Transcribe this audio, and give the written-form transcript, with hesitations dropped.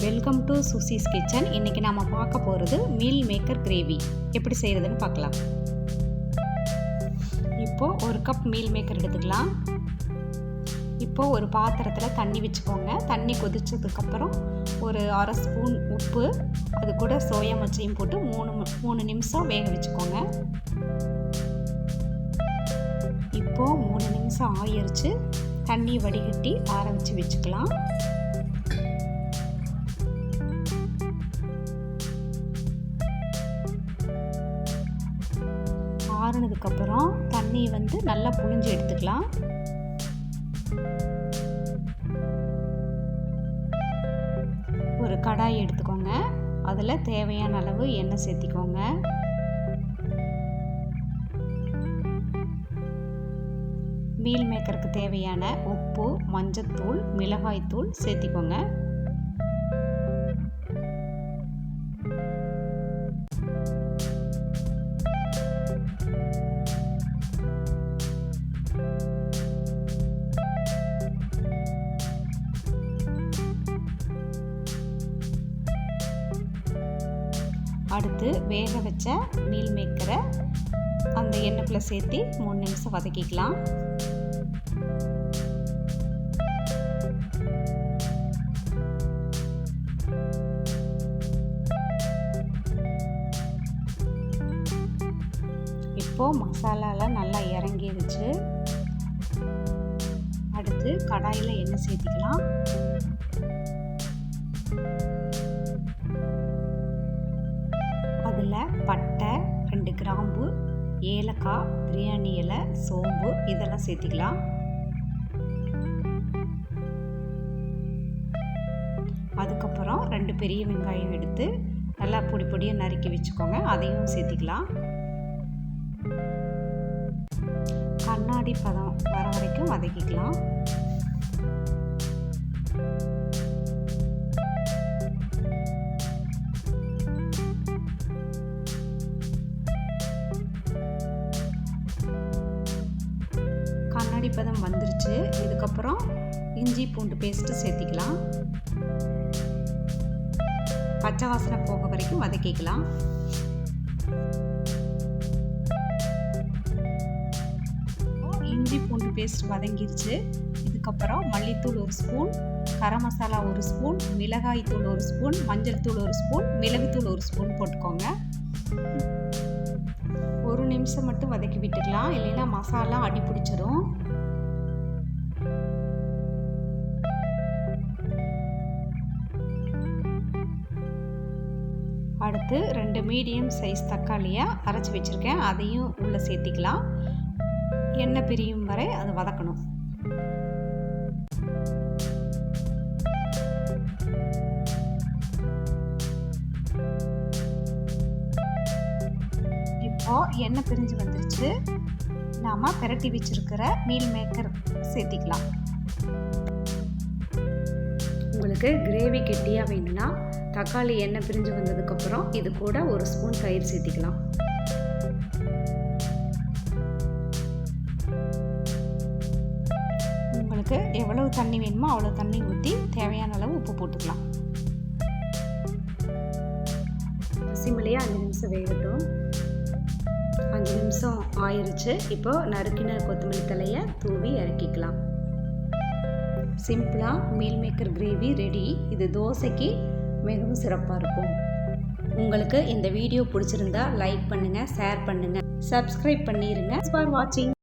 Welcome to சுசிஸ் kitchen. இன்றைக்கி நாம் பார்க்க போகிறது மீல் மேக்கர் கிரேவி எப்படி செய்கிறதுன்னு பார்க்கலாம். இப்போது ஒரு கப் மீல் மேக்கர் எடுத்துக்கலாம். இப்போது ஒரு பாத்திரத்தில் தண்ணி வச்சுக்கோங்க. தண்ணி கொதிச்சதுக்கப்புறம் ஒரு அரை ஸ்பூன் உப்பு, அது கூட சோயா மச்சையும் போட்டு மூணு நிமிஷம் வேக வச்சுக்கோங்க. இப்போது 3 நிமிஷம் ஆயிடுச்சு. தண்ணி வடிகட்டி ஆற வச்சு வச்சுக்கலாம். ஆறுனதுக்கப்புறம் தண்ணி நல்லா புழிஞ்சு எடுத்துக்கலாம். ஒரு கடாய் எடுத்துக்கோங்க. அதில் தேவையான அளவு எண்ணெய் சேர்த்திக்கோங்க. மீல் மேக்கருக்கு தேவையான உப்பு, மஞ்சத்தூள், மிளகாய்த்தூள் சேர்த்திக்கோங்க. அடுத்து வேக வச்ச மீல் மேக்கரை அந்த எண்ணெய்க்குள்ள சேர்த்து 3 நிமிஷம் வதக்கிக்கலாம். இப்போ மசாலாலாம் நல்லா இறங்கிடுச்சு. அடுத்து கடாயில் எண்ணெய் சேர்த்திக்கலாம். அதில் பட்டை, 2 கிராம்பு, ஏலக்காய், பிரியாணி இலை, சோம்பு இதெல்லாம் சேர்த்திக்கலாம். அதுக்கப்புறம் 2 பெரிய வெங்காயம் எடுத்து நல்லா பொடி பொடியாக நறுக்கி வச்சுக்கோங்க. அதையும் சேர்த்திக்கலாம். கண்ணாடி பதம் வர வரைக்கும் வதக்கிக்கலாம். கண்ணாடி பதம் வந்துருச்சு. இதுக்கப்புறம் இஞ்சி பூண்டு பேஸ்ட்டு சேர்த்திக்கலாம். பச்சை வாசனை போக வரைக்கும் வதக்கிக்கலாம். இஞ்சி பூண்டு பேஸ்ட் வதங்கிருச்சு. இதுக்கப்புறம் மல்லித்தூள் 1 ஸ்பூன், கரம் மசாலா 1 ஸ்பூன், மிளகாய் தூள் 1 ஸ்பூன், மஞ்சள் தூள் 1 ஸ்பூன், மிளகுத்தூள் 1 ஸ்பூன் போட்டுக்கோங்க. 1 நிமிஷம் மட்டும் வதக்கி விட்டுக்கலாம், இல்லைன்னா மசாலா அடி பிடிச்சிரும். அடுத்து 2 மீடியம் சைஸ் தக்காளியாக அரைச்சி வச்சுருக்கேன். அதையும் உள்ளே சேர்த்திக்கலாம். எண்ணெய் பிரியும் வரை அது வதக்கணும். இப்போ எண்ணெய் பிரிஞ்சு வந்துருச்சு. நாம பிரட்டி வச்சிருக்கிற மீல் மேக்கர் சேர்த்திக்கலாம். உங்களுக்கு கிரேவி கெட்டியாக வேணும்னா தக்காளி எண்ணெய் பிரிஞ்சு வந்ததுக்கப்புறம் இது கூட 1 ஸ்பூன் தயிர் சேர்த்திக்கலாம். உங்களுக்கு எவ்வளவு தண்ணி வேணுமோ அவ்வளோ தண்ணி ஊற்றி தேவையான அளவு உப்பு போட்டுக்கலாம். சிம்மிலேயே 5 நிமிஷம் வேகட்டும். 5 நிமிஷம் ஆயிடுச்சு. இப்போ நறுக்கின கொத்தமல்லி தலையை தூவி இறக்கிக்கலாம். சிம்பிளாக மீல் மேக்கர் கிரேவி ரெடி. இது தோசைக்கு மிகவும் சிறப்பாக இருக்கும். உங்களுக்கு இந்த வீடியோ பிடிச்சிருந்தா லைக் பண்ணுங்கள், ஷேர் பண்ணுங்கள், சப்ஸ்கிரைப் பண்ணிடுங்க. ஃபார் வாட்சிங்.